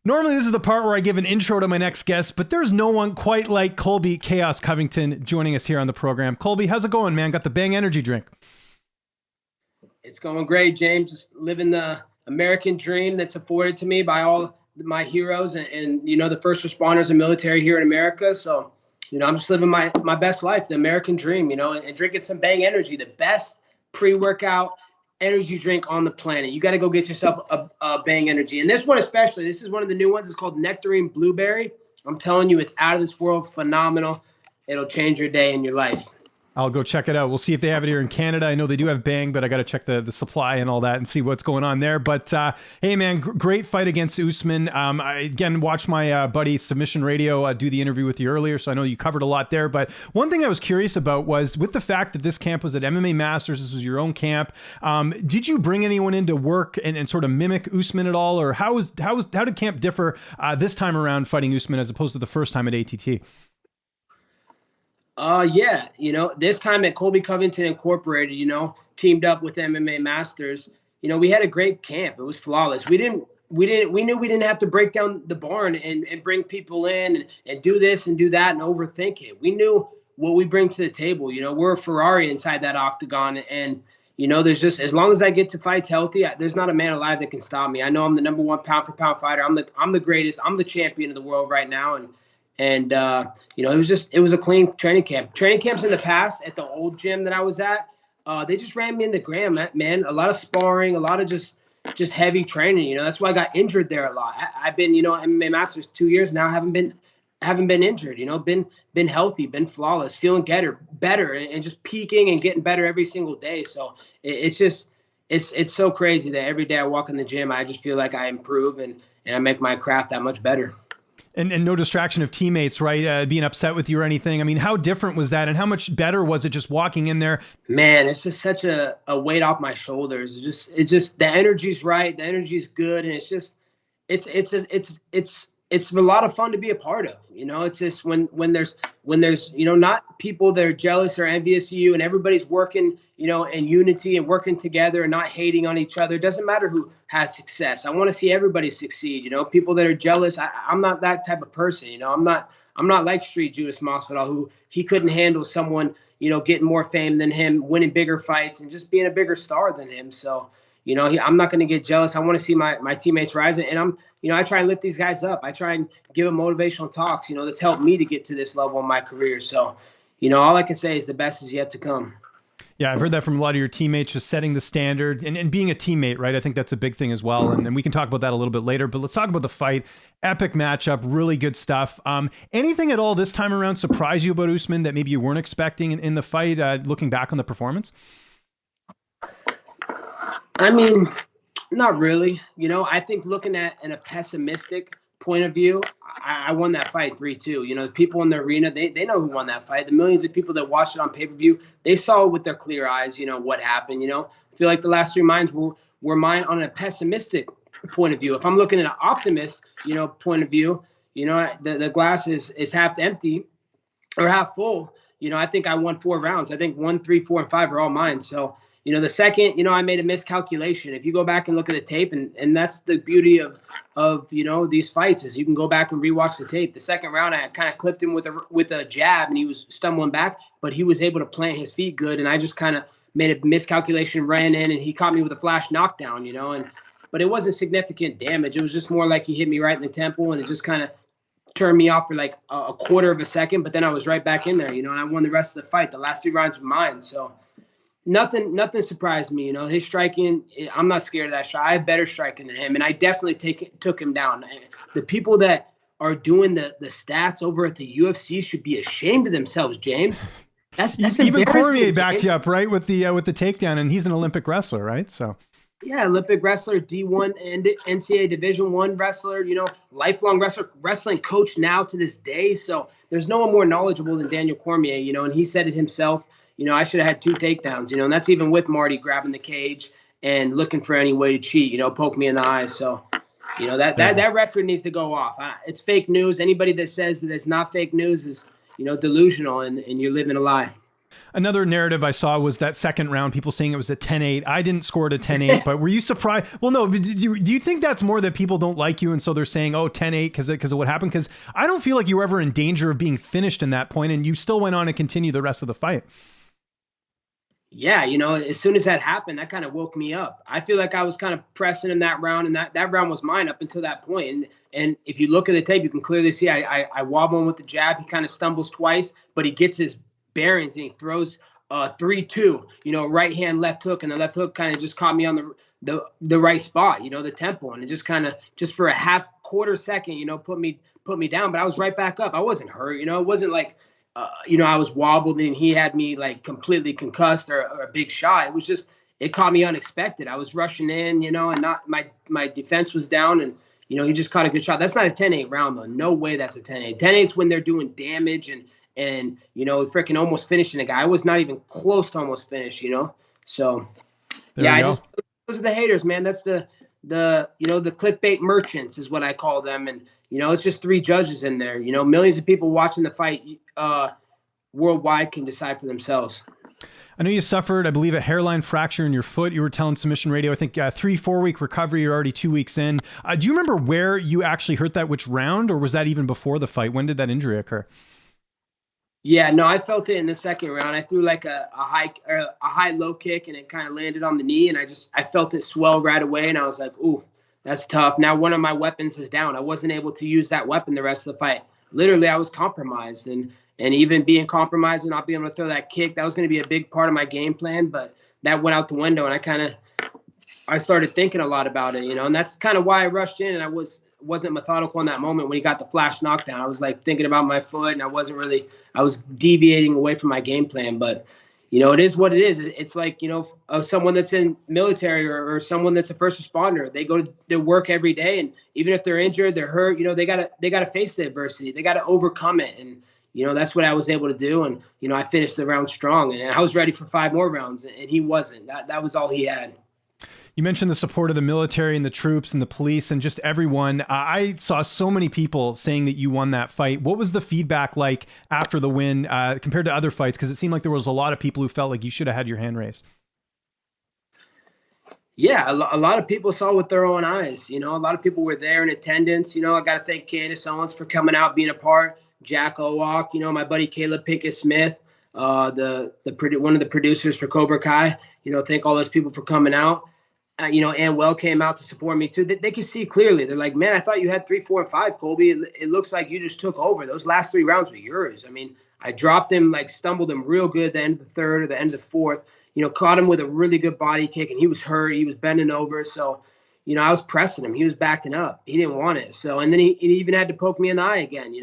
Normally, this is the part where I give an intro to my next guest, but there's no one quite like Colby Chaos Covington joining us here on the program. Colby, how's it going, man? Got the Bang energy drink. It's going great, James. Just living the American dream that's afforded to me by all my heroes and the first responders and military here in America. So, I'm just living my best life, the American dream, and drinking some Bang Energy, the best pre-workout energy drink on the planet. You got to go get yourself a Bang Energy. And this one especially, this is one of the new ones. It's called Nectarine Blueberry. I'm telling you, it's out of this world, phenomenal. It'll change your day and your life. I'll go check it out. We'll see if they have it here in Canada. I know they do have Bang, but I got to check the supply and all that and see what's going on there. But hey, man, great fight against Usman. I, again, watched my buddy Submission Radio do the interview with you earlier, so I know you covered a lot there. But one thing I was curious about was with the fact that this camp was at MMA Masters, this was your own camp. Did you bring anyone in to work and sort of mimic Usman at all? Or how did camp differ this time around fighting Usman as opposed to the first time at ATT? Yeah, this time at Colby Covington Incorporated, teamed up with MMA Masters, we had a great camp. It was flawless. We knew we didn't have to break down the barn and bring people in and do this and do that and overthink it. We knew what we bring to the table. We're a Ferrari inside that octagon. And, there's just, as long as I get to fights healthy, there's not a man alive that can stop me. I know I'm the number one pound for pound fighter. I'm the greatest. I'm the champion of the world right now. And it was a clean training camp. Training camps in the past at the old gym that I was at, they just ran me in the gram, man. A lot of sparring, a lot of just heavy training. That's why I got injured there a lot. I've been, MMA Masters 2 years now. Haven't been injured. Been healthy, been flawless, feeling better, and just peaking and getting better every single day. So it's so crazy that every day I walk in the gym, I just feel like I improve and I make my craft that much better. And no distraction of teammates, right? Being upset with you or anything. I mean, how different was that? And how much better was it just walking in there? Man, it's just such a weight off my shoulders. It's just the energy's right. The energy's good. And it's a lot of fun to be a part of. It's just when there's not people that are jealous or envious of you and everybody's working, in unity and working together and not hating on each other. It doesn't matter who has success. I want to see everybody succeed. People that are jealous, I'm not that type of person. I'm not like Street Judas Masvidal, who he couldn't handle someone, getting more fame than him, winning bigger fights and just being a bigger star than him. So, I'm not going to get jealous. I want to see my teammates rising, and I try and lift these guys up. I try and give them motivational talks, that's helped me to get to this level in my career. So, all I can say is the best is yet to come. Yeah, I've heard that from a lot of your teammates, just setting the standard and being a teammate, right? I think that's a big thing as well. And we can talk about that a little bit later, but let's talk about the fight. Epic matchup, really good stuff. Anything at all this time around surprise you about Usman that maybe you weren't expecting in the fight, looking back on the performance? I mean, not really. I think looking at in a pessimistic point of view, I won that fight 3-2. The people in the arena, they know who won that fight. The millions of people that watched it on pay-per-view, they saw with their clear eyes, what happened. I feel like the last 3 rounds were mine on a pessimistic point of view. If I'm looking at an optimist, point of view, the glass is half empty or half full. I think I won 4 rounds. I think 1, 3, 4, and 5 are all mine. So, the second, I made a miscalculation. If you go back and look at the tape, and that's the beauty of these fights, is you can go back and rewatch the tape. The second round, I kind of clipped him with a jab, and he was stumbling back, but he was able to plant his feet good, and I just kind of made a miscalculation, ran in, and he caught me with a flash knockdown, but it wasn't significant damage. It was just more like he hit me right in the temple, and it just kind of turned me off for like a quarter of a second, but then I was right back in there, and I won the rest of the fight. The last 3 rounds were mine, so nothing surprised me. His striking, I'm not scared of that shot. I have better striking than him, and I definitely took him down. The people that are doing the stats over at the UFC should be ashamed of themselves, James. That's even Cormier backed you up, right, with the takedown, and he's an Olympic wrestler, right? So yeah, Olympic wrestler, D1 and NCAA Division I wrestler, lifelong wrestling coach now to this day. So there's no one more knowledgeable than Daniel Cormier, and he said it himself. I should have had 2 takedowns, and that's even with Marty grabbing the cage and looking for any way to cheat, poke me in the eyes. So, that record needs to go off. It's fake news. Anybody that says that it's not fake news is, delusional and you're living a lie. Another narrative I saw was that second round, people saying it was a 10-8. I didn't score it a 10-8, but were you surprised? Well, no, do you think that's more that people don't like you and so they're saying, oh, 10-8 because of what happened? Because I don't feel like you were ever in danger of being finished in that point, and you still went on and continued the rest of the fight. Yeah, as soon as that happened, that kind of woke me up. I feel like I was kind of pressing in that round, and that round was mine up until that point. And if you look at the tape, you can clearly see I wobble him with the jab. He kind of stumbles twice, but he gets his bearings and he throws 3-2, right hand, left hook, and the left hook kind of just caught me on the right spot, the temple, and it just kind of just for a quarter second, put me down, but I was right back up. I wasn't hurt, it wasn't like I was wobbled and he had me like completely concussed or a big shot. It was just, it caught me unexpected. I was rushing in, and not my defense was down, and he just caught a good shot. That's not a 10-8 round though. No way that's a 10-8. 10-8 is when they're doing damage and freaking almost finishing a guy. I was not even close to almost finished, So those are the haters, man. That's the clickbait merchants is what I call them. And it's just 3 judges in there. Millions of people watching the fight worldwide can decide for themselves. I know you suffered, I believe, a hairline fracture in your foot. You were telling Submission Radio, I think 3-4 week recovery. You're already 2 weeks in. Do you remember where you actually hurt that, which round, or was that even before the fight? When did that injury occur? Yeah, no, I felt it in the second round. I threw like a high low kick, and it kind of landed on the knee, and I felt it swell right away, and I was like, ooh, that's tough. Now one of my weapons is down. I wasn't able to use that weapon the rest of the fight. Literally, I was compromised, and even being compromised and not being able to throw that kick, that was going to be a big part of my game plan, but that went out the window, and I started thinking a lot about it, and that's kind of why I rushed in, and I wasn't methodical in that moment when he got the flash knockdown. I was like thinking about my foot, and I was deviating away from my game plan, but it is what it is. It's like, someone that's in military or someone that's a first responder, they go to their work every day, and even if they're injured, they're hurt, they gotta face the adversity. They gotta overcome it. And, that's what I was able to do. And, I finished the round strong, and I was ready for 5 more rounds, and he wasn't. That was all he had. You mentioned the support of the military and the troops and the police and just everyone. I saw so many people saying that you won that fight. What was the feedback like after the win compared to other fights? Because it seemed like there was a lot of people who felt like you should have had your hand raised. Yeah, a lot of people saw with their own eyes. A lot of people were there in attendance. I got to thank Candace Owens for coming out, being a part. Jack Owak, my buddy Caleb Pinkett-Smith, one of the producers for Cobra Kai. Thank all those people for coming out. Ann Well came out to support me too. They could see clearly. They're like, man, I thought you had 3, 4, and 5, Colby. It looks like you just took over. Those last 3 rounds were yours. I mean, I dropped him, stumbled him real good at the end of the third or the end of the fourth. Caught him with a really good body kick, and he was hurt. He was bending over. So, I was pressing him. He was backing up. He didn't want it. So, and then he even had to poke me in the eye again,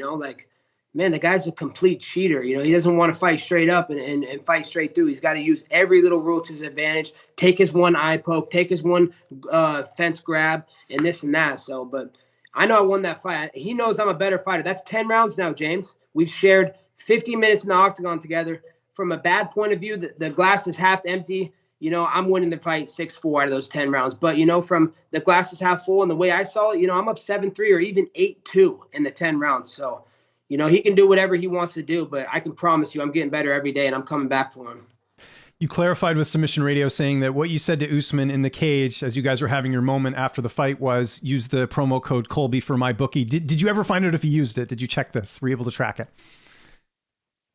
man, the guy's a complete cheater. He doesn't want to fight straight up and fight straight through. He's got to use every little rule to his advantage, take his one eye poke, take his one fence grab, and this and that. So, but I know I won that fight. He knows I'm a better fighter. That's 10 rounds now, James. We've shared 50 minutes in the octagon together. From a bad point of view, the glass is half empty. I'm winning the fight 6-4 out of those 10 rounds. But, from the glass is half full and the way I saw it, I'm up 7-3 or even 8-2 in the 10 rounds. So, he can do whatever he wants to do, but I can promise you I'm getting better every day, and I'm coming back for him. You clarified with Submission Radio saying that what you said to Usman in the cage as you guys were having your moment after the fight was use the promo code Colby for my bookie. Did you ever find out if he used it? Did you check this? Were you able to track it?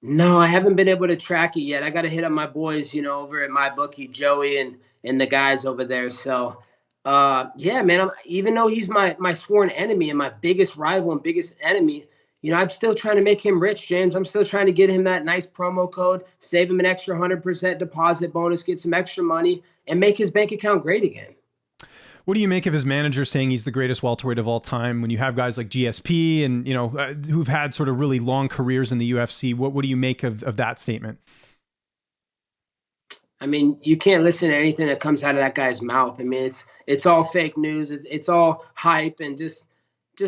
No, I haven't been able to track it yet. I got to hit up my boys, over at my bookie, Joey and the guys over there. So, yeah, man, even though he's my sworn enemy and my biggest rival and biggest enemy, I'm still trying to make him rich, James. I'm still trying to get him that nice promo code, save him an extra 100% deposit bonus, get some extra money, and make his bank account great again. What do you make of his manager saying he's the greatest welterweight of all time when you have guys like GSP and, who've had sort of really long careers in the UFC? What do you make of that statement? I mean, you can't listen to anything that comes out of that guy's mouth. I mean, it's all fake news. It's all hype and just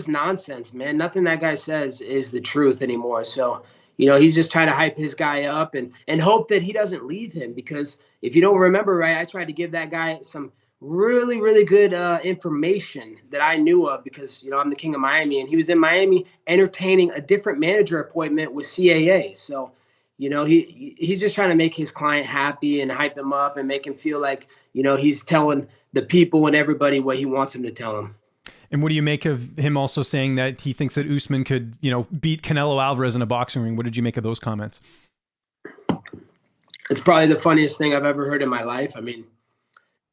nonsense, man. Nothing that guy says is the truth anymore. So, he's just trying to hype his guy up and hope that he doesn't leave him, because if you don't remember, right, I tried to give that guy some really, really good information that I knew of because, I'm the king of Miami, and he was in Miami entertaining a different manager appointment with CAA. So, he's just trying to make his client happy and hype him up and make him feel like, he's telling the people and everybody what he wants him to tell them. And what do you make of him also saying that he thinks that Usman could, beat Canelo Alvarez in a boxing ring? What did you make of those comments? It's probably the funniest thing I've ever heard in my life. I mean,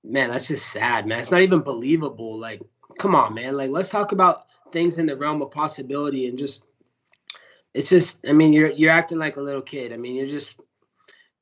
man, that's just sad, man. It's not even believable. Like, come on, man. Like, let's talk about things in the realm of possibility and I mean, you're acting like a little kid. I mean,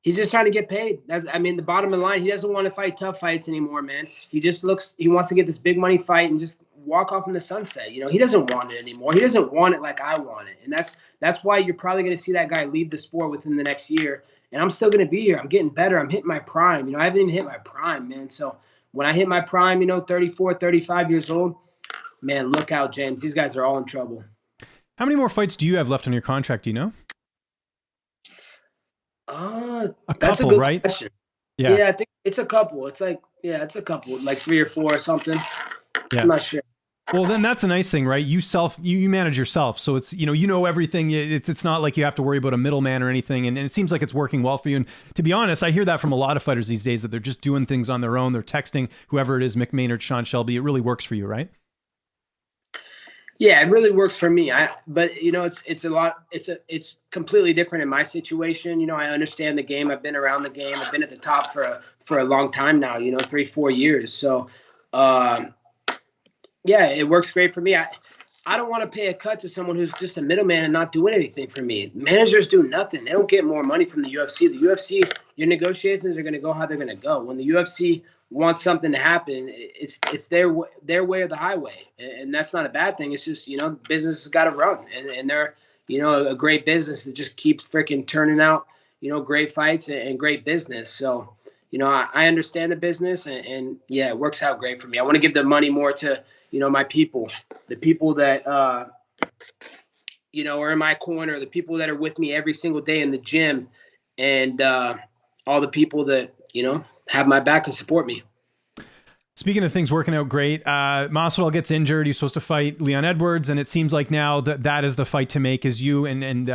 he's just trying to get paid. The bottom of the line, he doesn't want to fight tough fights anymore, man. He wants to get this big money fight and just walk off in the sunset. He doesn't want it anymore. He doesn't want it like I want it. And that's why you're probably going to see that guy leave the sport within the next year. And I'm still going to be here. I'm getting better. I'm hitting my prime. I haven't even hit my prime, man. So when I hit my prime, 34, 35 years old, man, look out, James. These guys are all in trouble. How many more fights do you have left on your contract? Do you know? A couple, a good right? Question. Yeah, I think it's a couple. It's a couple, like 3 or 4 or something. Yeah. I'm not sure. Well, then that's a nice thing, right? You manage yourself. So it's, everything. It's not like you have to worry about a middleman or anything. And it seems like it's working well for you. And to be honest, I hear that from a lot of fighters these days, that they're just doing things on their own. They're texting whoever it is, McMaynard, Sean Shelby. It really works for you, right? Yeah, it really works for me. But it's completely different in my situation. I understand the game. I've been around the game. I've been at the top for a long time now, 3-4 years. So, yeah, it works great for me. I don't want to pay a cut to someone who's just a middleman and not doing anything for me. Managers do nothing. They don't get more money from the UFC. The UFC, your negotiations are going to go how they're going to go. When the UFC wants something to happen, it's their way or the highway, and that's not a bad thing. It's just business has got to run, and they're a great business that just keeps freaking turning out great fights and great business. So I understand the business, and yeah, it works out great for me. I want to give the money more to my people, the people that are in my corner, the people that are with me every single day in the gym, and all the people that have my back and support me. Speaking of things working out great, Masvidal gets injured. He's supposed to fight Leon Edwards, and it seems like now that is the fight to make, is you and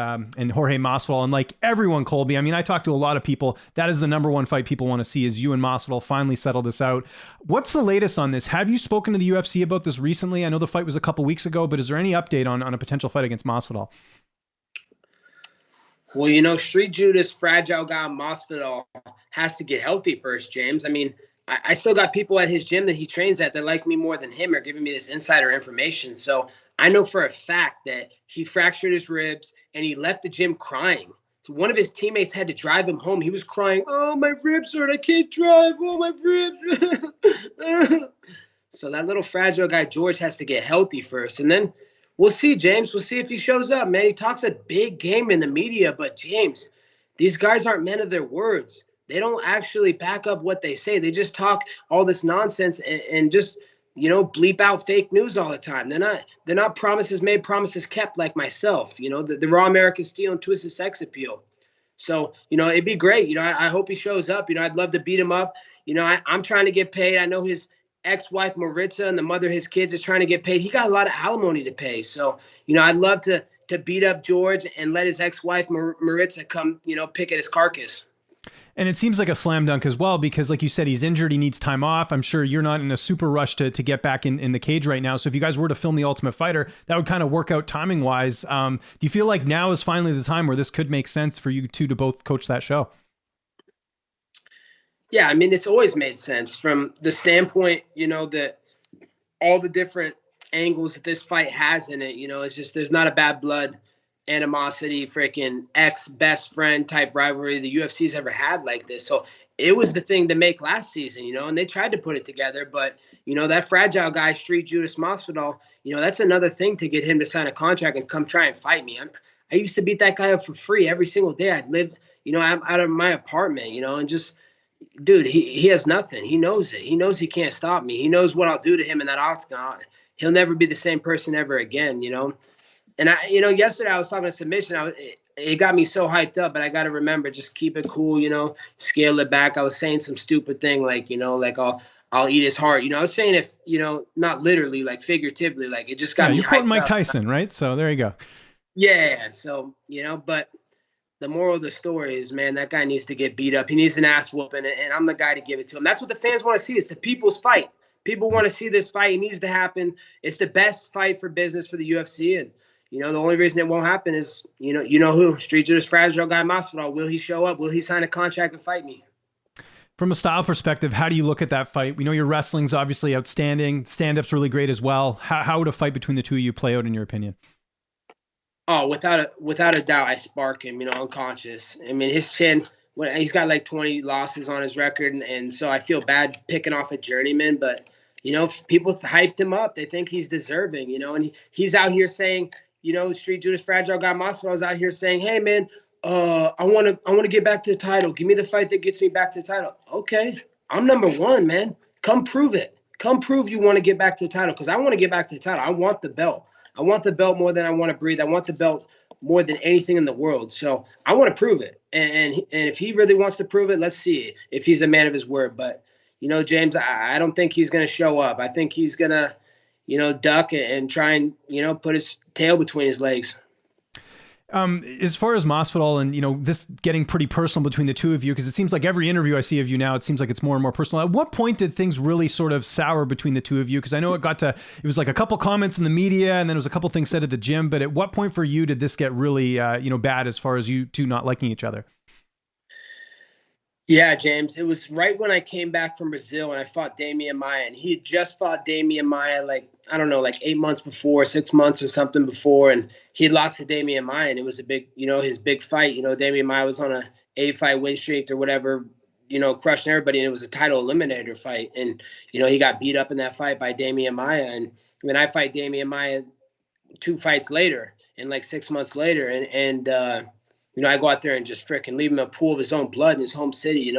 Jorge Masvidal. And like everyone, Colby, I mean, I talk to a lot of people. That is the number one fight people want to see, is you and Masvidal finally settle this out. What's the latest on this? Have you spoken to the UFC about this recently? I know the fight was a couple weeks ago, but is there any update on a potential fight against Masvidal? Well, Street Judas, fragile guy Masvidal has to get healthy first, James. I mean, I still got people at his gym that he trains at that like me more than him, are giving me this insider information. So I know for a fact that he fractured his ribs and he left the gym crying. So one of his teammates had to drive him home. He was crying, "Oh, my ribs hurt. I can't drive. Oh, my ribs." So that little fragile guy, George, has to get healthy first. And then we'll see, James. We'll see if he shows up, man. He talks a big game in the media, but James, these guys aren't men of their words. They don't actually back up what they say. They just talk all this nonsense and just, bleep out fake news all the time. They're not promises made, promises kept like myself. The raw American steel and twisted sex appeal. So, it'd be great. I hope he shows up. I'd love to beat him up. I'm trying to get paid. I know his ex-wife Maritza and the mother of his kids is trying to get paid. He got a lot of alimony to pay. So, I'd love to beat up George and let his ex-wife Maritza come, pick at his carcass. And it seems like a slam dunk as well, because like you said, he's injured. He needs time off. I'm sure you're not in a super rush to get back in the cage right now. So if you guys were to film The Ultimate Fighter, that would kind of work out timing wise. Do you feel like now is finally the time where this could make sense for you two to both coach that show? Yeah, I mean, it's always made sense from the standpoint, that all the different angles that this fight has in it, it's just, there's not a bad blood, animosity, freaking ex-best friend type rivalry the UFC's ever had like this. So it was the thing to make last season, and they tried to put it together. But, that fragile guy, Street Judas Masvidal, that's another thing to get him to sign a contract and come try and fight me. I used to beat that guy up for free every single day. I'd live, out of my apartment, and just, dude, he has nothing. He knows it. He knows he can't stop me. He knows what I'll do to him in that octagon. He'll never be the same person ever again, And yesterday I was talking to submission. It got me so hyped up, but I got to remember, just keep it cool, scale it back. I was saying some stupid thing like, like I'll eat his heart. I was saying if, not literally, like figuratively, like it just got me hyped up. You're quoting Mike Tyson, right? So there you go. Yeah. So, but the moral of the story is, man, that guy needs to get beat up. He needs an ass whooping, and I'm the guy to give it to him. That's what the fans want to see. It's the people's fight. People want to see this fight. It needs to happen. It's the best fight for business for the UFC, and the only reason it won't happen is, you know who? Street Judas Fragile guy Masvidal. Will he show up? Will he sign a contract and fight me? From a style perspective, how do you look at that fight? We know your wrestling's obviously outstanding. Stand-up's really great as well. How would a fight between the two of you play out in your opinion? Oh, without a doubt, I spark him, unconscious. I mean, his chin, he's got like 20 losses on his record, and so I feel bad picking off a journeyman, but, people hyped him up. They think he's deserving, and he's out here saying, Street Judas Fragile guy Masvidal was out here saying, hey, man, I want to get back to the title. Give me the fight that gets me back to the title. Okay, I'm number one, man. Come prove it. Come prove you want to get back to the title, because I want to get back to the title. I want the belt. I want the belt more than I want to breathe. I want the belt more than anything in the world. So I want to prove it. And if he really wants to prove it, let's see if he's a man of his word. But, James, I don't think he's going to show up. I think he's going to, duck and try and, put his tail between his legs. As far as Masvidal and, this getting pretty personal between the two of you, because it seems like every interview I see of you now, it seems like it's more and more personal. At what point did things really sort of sour between the two of you? Because I know it was like a couple comments in the media and then it was a couple things said at the gym. But at what point for you did this get really, bad as far as you two not liking each other? Yeah, James, it was right when I came back from Brazil and I fought Damian Maia, and he had just fought Damian Maia like 8 months before, 6 months or something before, and he had lost to Damian Maia, and it was a big, his big fight. Damian Maia was on a 8-fight win streak or whatever, crushing everybody, and it was a title eliminator fight, and he got beat up in that fight by Damian Maia, and then I fight Damian Maia 2 fights later, and like 6 months later, and I go out there and just freaking leave him a pool of his own blood in his home city,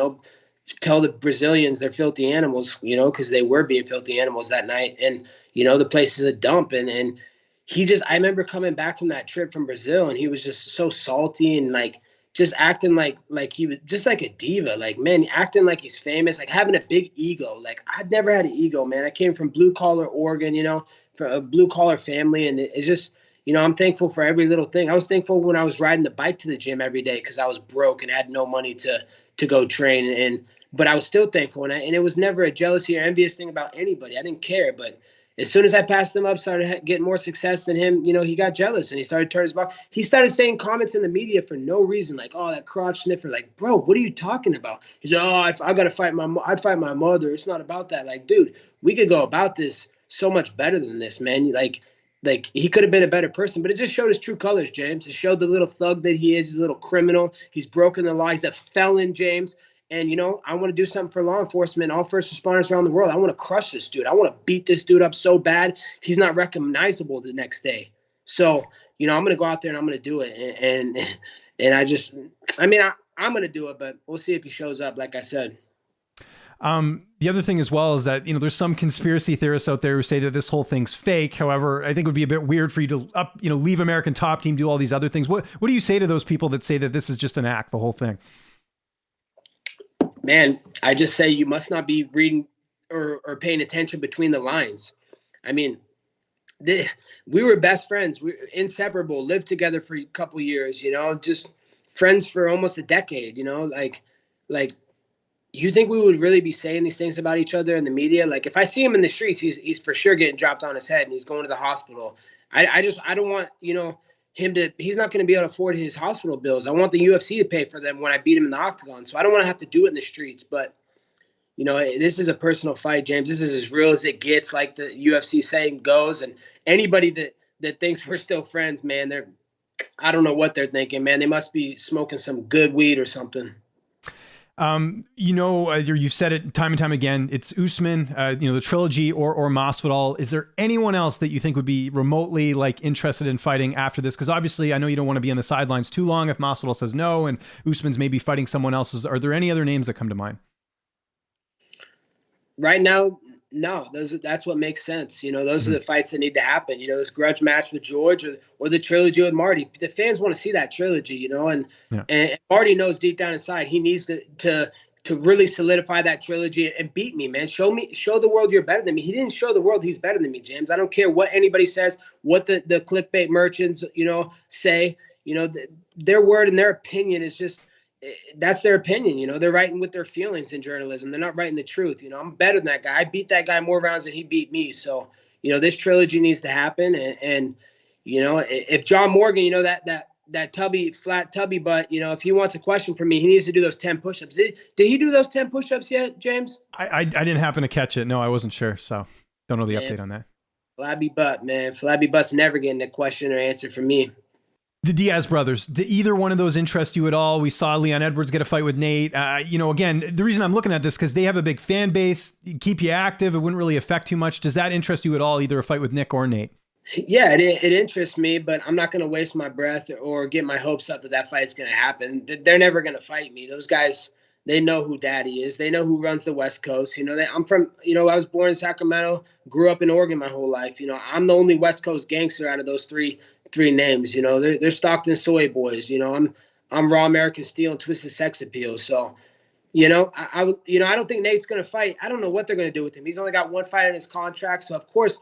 tell the Brazilians they're filthy animals, because they were being filthy animals that night. And, the place is a dump. And I remember coming back from that trip from Brazil, and he was just so salty and like just acting like he was just like a diva, like, man, acting like he's famous, like having a big ego. Like, I've never had an ego, man. I came from blue collar Oregon, from a blue collar family. And it's just, I'm thankful for every little thing. I was thankful when I was riding the bike to the gym every day because I was broke and had no money to go train. But I was still thankful. And it was never a jealousy or envious thing about anybody. I didn't care. But as soon as I passed him up, started getting more success than him, he got jealous and he started turning his back. He started saying comments in the media for no reason, like, oh, that crotch sniffer. Like, bro, what are you talking about? He's like, oh, I got to fight I'd fight my mother. It's not about that. Like, dude, we could go about this so much better than this, man. Like he could have been a better person, but it just showed his true colors, James. It showed the little thug that he is. He's a little criminal. He's broken the law. He's a felon, James. And, I want to do something for law enforcement, all first responders around the world. I want to crush this dude. I want to beat this dude up so bad he's not recognizable the next day. So, I'm going to go out there and I'm going to do it. And I'm going to do it, but we'll see if he shows up, like I said. The other thing as well is that, there's some conspiracy theorists out there who say that this whole thing's fake. However, I think it would be a bit weird for you to leave American Top Team, do all these other things. What do you say to those people that say that this is just an act, the whole thing? Man, I just say you must not be reading or paying attention between the lines. I mean, we were best friends. We were inseparable, lived together for a couple years, just friends for almost a decade, like you think we would really be saying these things about each other in the media? Like, if I see him in the streets, he's for sure getting dropped on his head and he's going to the hospital. I don't want, he's not going to be able to afford his hospital bills. I want the UFC to pay for them when I beat him in the octagon. So I don't want to have to do it in the streets. But, this is a personal fight, James. This is as real as it gets, like the UFC saying goes. And anybody that thinks we're still friends, man, I don't know what they're thinking, man. They must be smoking some good weed or something. You've said it time and time again. It's Usman, the trilogy or Masvidal. Is there anyone else that you think would be remotely interested in fighting after this? Because obviously, I know you don't want to be on the sidelines too long if Masvidal says no, and Usman's maybe fighting someone else. Are there any other names that come to mind? Right now, no. That's what makes sense. Those are the fights that need to happen. This grudge match with George or the trilogy with Marty. The fans want to see that trilogy, and Marty knows deep down inside he needs to really solidify that trilogy and beat me, man. Show the world you're better than me. He didn't show the world he's better than me, James. I don't care what anybody says, what the clickbait merchants, say. their word and their opinion is just, that's their opinion. They're writing with their feelings in journalism. They're not writing the truth. I'm better than that guy. I beat that guy more rounds than he beat me. So, this trilogy needs to happen. And if John Morgan, that flat tubby butt, if he wants a question from me, he needs to do those 10 push-ups. Did he do those 10 push-ups yet, James? I didn't happen to catch it. No, I wasn't sure. So don't know the update on that. Flabby butt, man. Flabby butt's never getting a question or answer from me. The Diaz brothers, did either one of those interest you at all? We saw Leon Edwards get a fight with Nate. Again, the reason I'm looking at this because they have a big fan base, keep you active. It wouldn't really affect too much. Does that interest you at all, either a fight with Nick or Nate? Yeah, it interests me, but I'm not going to waste my breath or get my hopes up that fight's going to happen. They're never going to fight me. Those guys, they know who daddy is. They know who runs the West Coast. I'm from, I was born in Sacramento, grew up in Oregon my whole life. I'm the only West Coast gangster out of those three names. They're Stockton Soy Boys. I'm Raw American Steel and Twisted Sex Appeal. So, I don't think Nate's going to fight. I don't know what they're going to do with him. He's only got one fight in his contract. So, of course,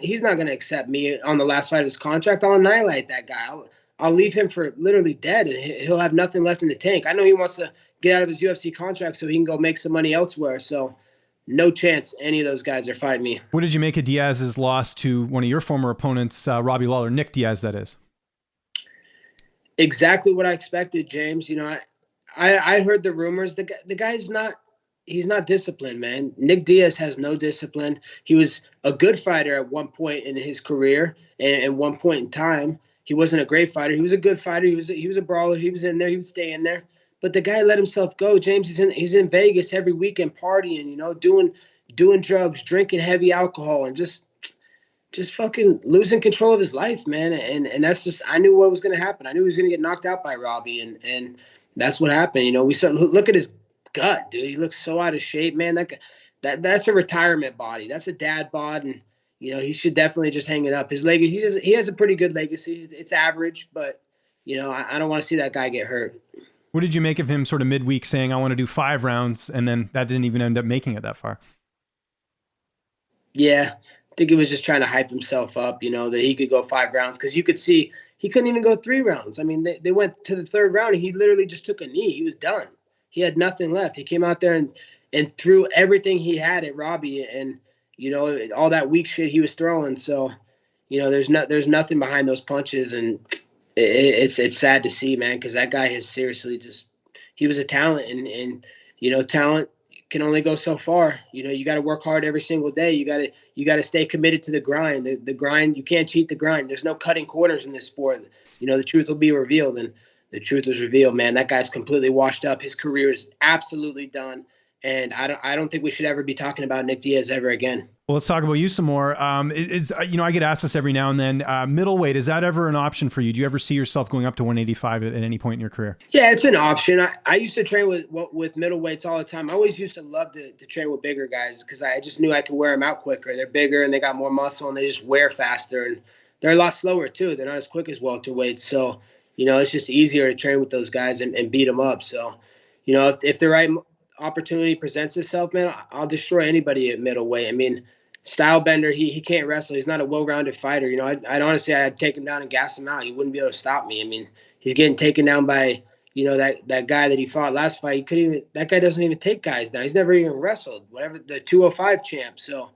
he's not going to accept me on the last fight of his contract. I'll annihilate that guy. I'll leave him for literally dead, and he'll have nothing left in the tank. I know he wants to get out of his UFC contract so he can go make some money elsewhere. So no chance any of those guys are fighting me. What did you make of Diaz's loss to one of your former opponents, Robbie Lawler, Nick Diaz, that is? Exactly what I expected, James. I heard the rumors. The guy's not. He's not disciplined, man. Nick Diaz has no discipline. He was a good fighter at one point in his career, and at one point in time, he wasn't a great fighter. He was a good fighter. He was a brawler. He was in there. He would stay in there. But the guy let himself go. James, he's in Vegas every weekend partying, doing drugs, drinking heavy alcohol, and just fucking losing control of his life, man. And that's just, I knew what was going to happen. I knew he was going to get knocked out by Robbie, and that's what happened. We look at his gut, dude. He looks so out of shape, man. That's a retirement body. That's a dad bod, and he should definitely just hang it up. His legacy, he has a pretty good legacy. It's average, but I don't want to see that guy get hurt. What did you make of him sort of midweek saying, I want to do 5 rounds, and then that didn't even end up making it that far? Yeah, I think he was just trying to hype himself up, that he could go 5 rounds, because you could see he couldn't even go 3 rounds. I mean, they went to the 3rd round, and he literally just took a knee. He was done. He had nothing left. He came out there and threw everything he had at Robbie, and all that weak shit he was throwing. So, there's nothing behind those punches, and it's sad to see, man, because that guy has seriously he was a talent, and talent can only go so far. You got to work hard every single day. You got to stay committed to the grind. The grind, you can't cheat the grind. There's no cutting corners in this sport. The truth will be revealed, and the truth was revealed, man. That guy's completely washed up. His career is absolutely done. And I don't think we should ever be talking about Nick Diaz ever again. Well, let's talk about you some more. I get asked this every now and then. Middleweight, is that ever an option for you? Do you ever see yourself going up to 185 at any point in your career? Yeah, it's an option. I used to train with middleweights all the time. I always used to love to train with bigger guys because I just knew I could wear them out quicker. They're bigger and they got more muscle and they just wear faster. And they're a lot slower too. They're not as quick as welterweights. So, it's just easier to train with those guys and beat them up. So, if the right opportunity presents itself, man, I'll destroy anybody at middleweight. I mean, Stylebender, he can't wrestle. He's not a well-rounded fighter. I'd honestly, I'd take him down and gas him out. He wouldn't be able to stop me. I mean, he's getting taken down by, that guy that he fought last fight. That guy doesn't even take guys down. He's never even wrestled, whatever, the 205 champ. So,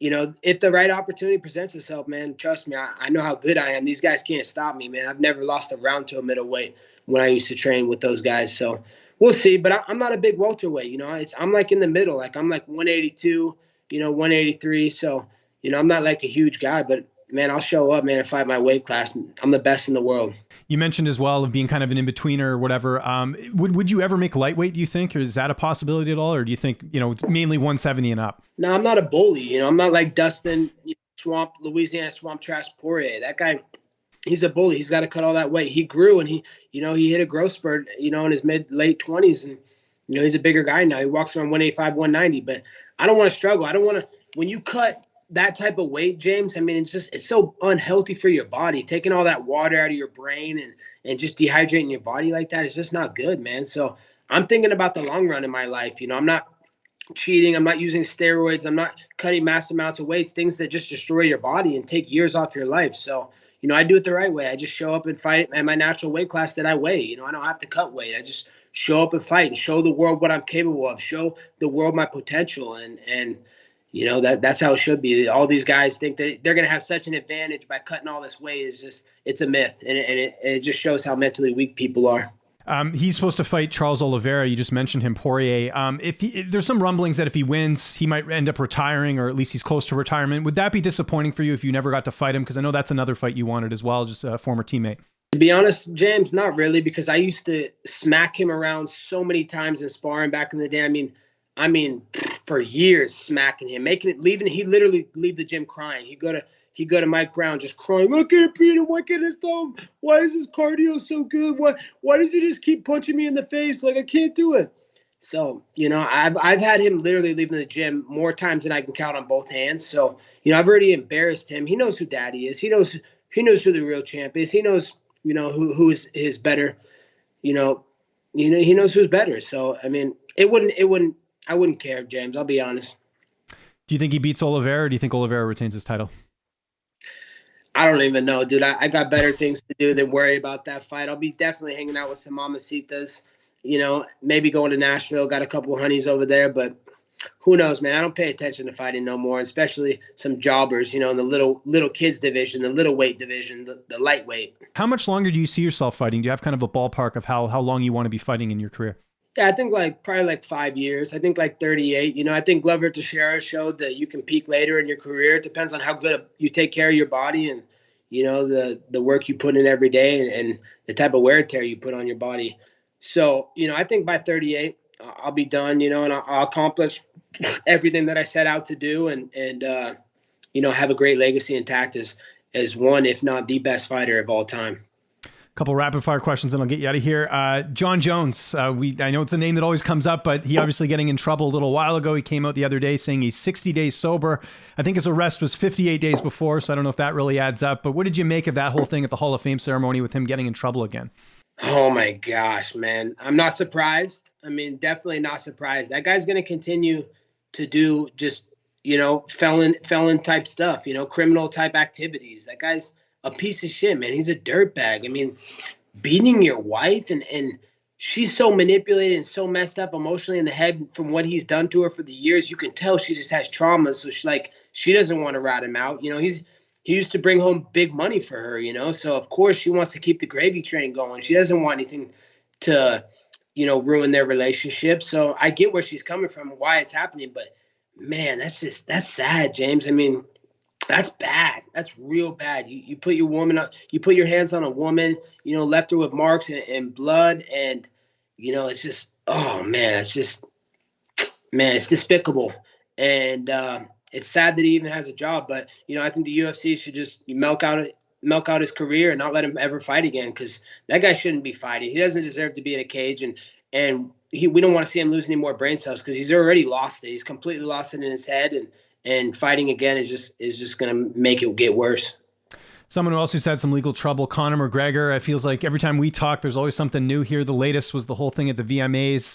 if the right opportunity presents itself, man, trust me, I know how good I am. These guys can't stop me, man. I've never lost a round to a middleweight when I used to train with those guys. So we'll see, but I'm not a big welterweight. I'm like in the middle. Like I'm like 182, 183. So, I'm not like a huge guy, but man, I'll show up, man, and fight my weight class. I'm the best in the world. You mentioned as well of being kind of an in-betweener or whatever. Would you ever make lightweight, do you think? Or is that a possibility at all? Or do you think, it's mainly 170 and up? No, I'm not a bully. I'm not like Dustin Louisiana Swamp Trash Poirier. That guy, he's a bully. He's got to cut all that weight. He grew and he hit a growth spurt, in his late 20s. And, he's a bigger guy now. He walks around 185, 190. But I don't want to struggle. I don't want to, when you cut that type of weight, James, I mean, it's so unhealthy for your body. Taking all that water out of your brain and just dehydrating your body like that is just not good, man. So I'm thinking about the long run in my life. I'm not cheating. I'm not using steroids. I'm not cutting mass amounts of weights, things that just destroy your body and take years off your life. So, I do it the right way. I just show up and fight at my natural weight class that I weigh. I don't have to cut weight. I just show up and fight and show the world what I'm capable of, show the world my potential. And that's how it should be. All these guys think that they're going to have such an advantage by cutting all this weight. It's a myth. And it just shows how mentally weak people are. He's supposed to fight Charles Oliveira. You just mentioned him, Poirier. If there's some rumblings that if he wins, he might end up retiring, or at least he's close to retirement. Would that be disappointing for you if you never got to fight him? Because I know that's another fight you wanted as well, just a former teammate. To be honest, James, not really, because I used to smack him around so many times in sparring back in the day. I mean, for years smacking him, leaving. He literally leave the gym crying. He'd go to Mike Brown just crying. I can't beat him. Why can't I stop him? Why is his cardio so good? Why does he just keep punching me in the face? Like, I can't do it. So, I've had him literally leaving the gym more times than I can count on both hands. So, I've already embarrassed him. He knows who Daddy is. He knows who the real champ is. He knows, who is his better. He knows who's better. So, I mean, I wouldn't care, James. I'll be honest. Do you think he beats Oliveira, or do you think Oliveira retains his title? I don't even know, dude. I got better things to do than worry about that fight. I'll be definitely hanging out with some mamacitas, maybe going to Nashville. Got a couple of honeys over there, but who knows, man? I don't pay attention to fighting no more, especially some jobbers, in the little kids division, the little weight division, the lightweight. How much longer do you see yourself fighting? Do you have kind of a ballpark of how long you want to be fighting in your career? Yeah, I think probably 5 years. I think 38. I think Glover Teixeira showed that you can peak later in your career. It depends on how good you take care of your body and, the work you put in every day and the type of wear and tear you put on your body. So, I think by 38, I'll be done, and I'll accomplish everything that I set out to do and have a great legacy intact as one, if not the best fighter of all time. Couple rapid fire questions and I'll get you out of here. Jon Jones, I know it's a name that always comes up, but he obviously getting in trouble a little while ago. He came out the other day saying he's 60 days sober. I think his arrest was 58 days before, so I don't know if that really adds up. But what did you make of that whole thing at the Hall of Fame ceremony with him getting in trouble again? Oh my gosh, man. I'm not surprised. Definitely not surprised. That guy's going to continue to do just, felon type stuff, criminal type activities. That guy's a piece of shit, man. He's a dirtbag. Beating your wife and she's so manipulated and so messed up emotionally in the head from what he's done to her for the years. You can tell she just has trauma. So she doesn't want to rat him out. He used to bring home big money for her, so of course she wants to keep the gravy train going. She doesn't want anything to, ruin their relationship. So I get where she's coming from and why it's happening, but man, that's sad, James. That's bad. That's real bad. You put your woman up, you put your hands on a woman, left her with marks and blood. And, it's just, oh man, it's despicable. And it's sad that he even has a job. But, I think the UFC should just milk out his career and not let him ever fight again. Because that guy shouldn't be fighting. He doesn't deserve to be in a cage. And we don't want to see him lose any more brain cells because he's already lost it. He's completely lost it in his head. And fighting again is just going to make it get worse. Someone who also had some legal trouble, Conor McGregor. It feels like every time we talk, there's always something new here. The latest was the whole thing at the VMAs.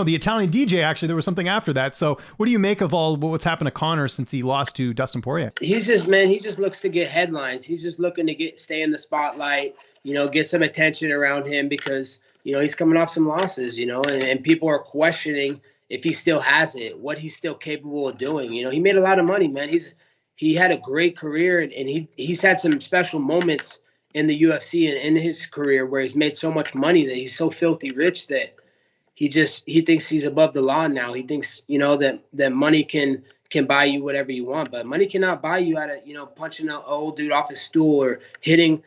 The Italian DJ, actually, there was something after that. So what do you make of what's happened to Conor since he lost to Dustin Poirier? He just looks to get headlines. He's just looking to stay in the spotlight, get some attention around him because, he's coming off some losses, and people are questioning if he still has it, what he's still capable of doing. He made a lot of money, man. He had a great career and he's had some special moments in the UFC and in his career where he's made so much money that he's so filthy rich that he thinks he's above the law now. He thinks, that money can buy you whatever you want, but money cannot buy you out of, punching an old dude off his stool or hitting,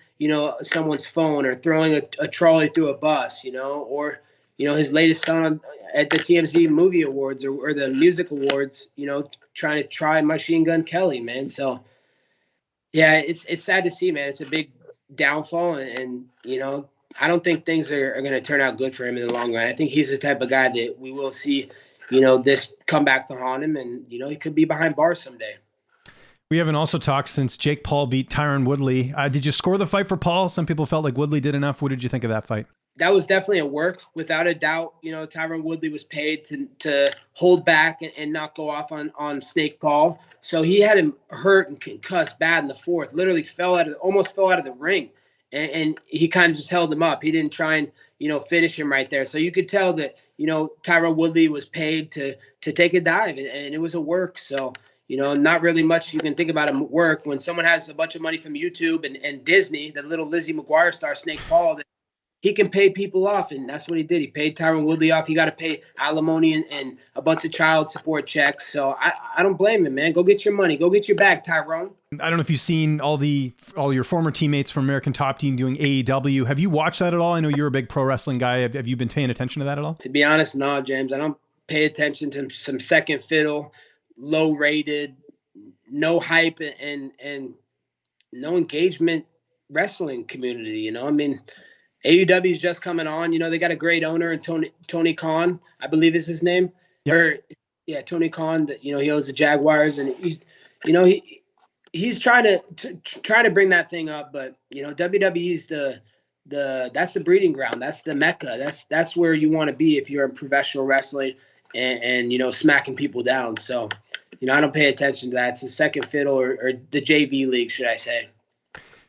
someone's phone or throwing a trolley through a bus, or his latest song at the TMZ Movie Awards or the Music Awards, trying to try Machine Gun Kelly, man. So, yeah, it's sad to see, man. It's a big downfall, and I don't think things are going to turn out good for him in the long run. I think he's the type of guy that we will see, this come back to haunt him, and, he could be behind bars someday. We haven't also talked since Jake Paul beat Tyron Woodley. Did you score the fight for Paul? Some people felt like Woodley did enough. What did you think of that fight? that was definitely a work, without a doubt. You know, Tyron Woodley was paid to hold back and not go off on Snake Paul. So he had him hurt and concussed bad in the fourth. Literally almost fell out of the ring, and he kind of just held him up. He didn't try and finish him right there. So you could tell that Tyron Woodley was paid to take a dive, and it was a work. So not really much you can think about him work when someone has a bunch of money from YouTube and Disney, the little Lizzie McGuire star Snake Paul. He can pay people off, and that's what he did. He paid Tyron Woodley off. He got to pay alimony and a bunch of child support checks. So I don't blame him, man. Go get your money. Go get your bag, Tyron. I don't know if you've seen all your former teammates from American Top Team doing AEW. Have you watched that at all? I know you're a big pro wrestling guy. Have you been paying attention to that at all? To be honest, no, James. I don't pay attention to some second fiddle, low rated, no hype, and no engagement wrestling community. I mean, AEW is just coming on. They got a great owner, and Tony Khan, I believe is his name. Yep. Tony Khan. That he owns the Jaguars, and he's trying to bring that thing up. But WWE's that's the breeding ground. That's the mecca. That's where you want to be if you're in professional wrestling and smacking people down. So I don't pay attention to that. It's a second fiddle or the JV league, should I say.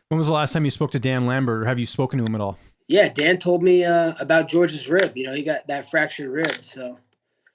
When was the last time you spoke to Dan Lambert, or have you spoken to him at all? Yeah, Dan told me about George's rib. He got that fractured rib. So,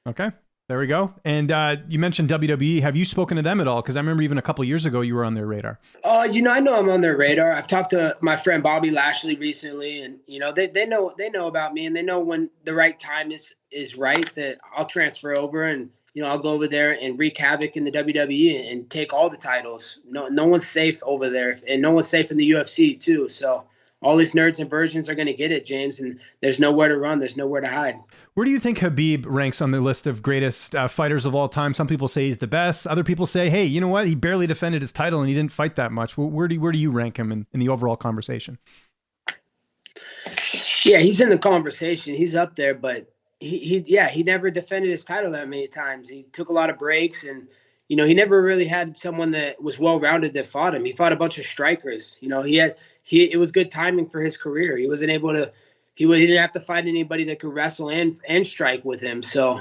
okay, there we go. And you mentioned WWE. Have you spoken to them at all? Because I remember even a couple of years ago you were on their radar. I know I'm on their radar. I've talked to my friend Bobby Lashley recently, and they know about me, and they know when the right time is right that I'll transfer over, and I'll go over there and wreak havoc in the WWE and take all the titles. No one's safe over there, and no one's safe in the UFC too. So all these nerds and virgins are going to get it, James, and there's nowhere to run. There's nowhere to hide. Where do you think Khabib ranks on the list of greatest fighters of all time? Some people say he's the best. Other people say, hey, you know what? He barely defended his title and he didn't fight that much. Where do you rank him in the overall conversation? Yeah, he's in the conversation. He's up there, but he never defended his title that many times. He took a lot of breaks, and he never really had someone that was well-rounded that fought him. He fought a bunch of strikers. It was good timing for his career. He wasn't able to. He didn't have to fight anybody that could wrestle and strike with him. So,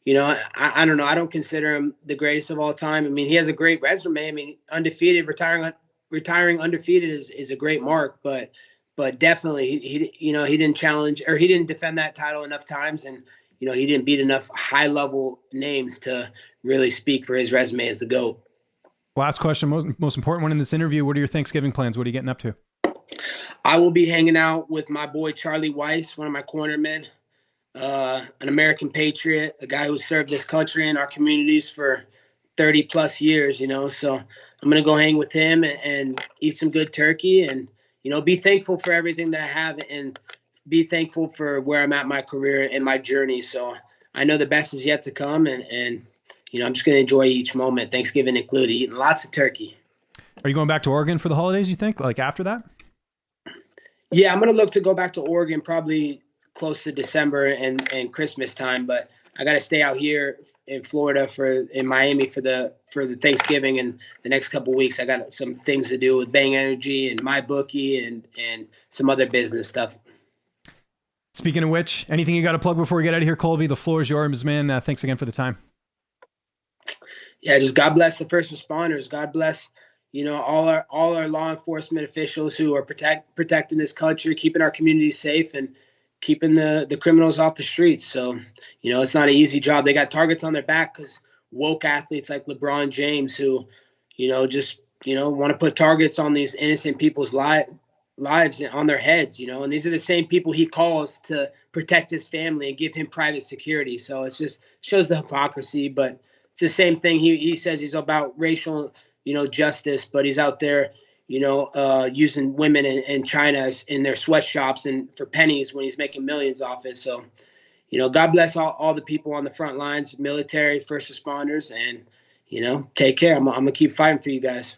I don't know. I don't consider him the greatest of all time. I mean, he has a great resume. I mean, undefeated, retiring undefeated is a great mark, but definitely he didn't challenge, or he didn't defend that title enough times, and he didn't beat enough high level names to really speak for his resume as the GOAT. Last question, most important one in this interview. What are your Thanksgiving plans? What are you getting up to? I will be hanging out with my boy Charlie Weiss, one of my cornermen, an American patriot, a guy who served this country and our communities for 30 plus years. So I'm gonna go hang with him and eat some good turkey, and be thankful for everything that I have, and be thankful for where I'm at in my career and my journey. So I know the best is yet to come, and I'm just going to enjoy each moment, Thanksgiving included, eating lots of turkey. Are you going back to Oregon for the holidays, you think, like after that? Yeah, I'm going to look to go back to Oregon probably close to December and Christmas time, but I got to stay out here in Florida in Miami for the Thanksgiving, and the next couple of weeks I got some things to do with Bang Energy and MyBookie and some other business stuff. Speaking of which, anything you got to plug before we get out of here, Colby? The floor is yours, man. Thanks again for the time. Yeah, just God bless the first responders. God bless, all our law enforcement officials who are protecting this country, keeping our communities safe, and keeping the criminals off the streets. So, it's not an easy job. They got targets on their back because woke athletes like LeBron James who, just want to put targets on these innocent people's lives on their heads, and these are the same people he calls to protect his family and give him private security. So it just shows the hypocrisy, but it's the same thing. He says he's about racial, justice, but he's out there, using women in China in their sweatshops and for pennies when he's making millions off it. So, God bless all the people on the front lines, military, first responders, and, take care. I'm going to keep fighting for you guys.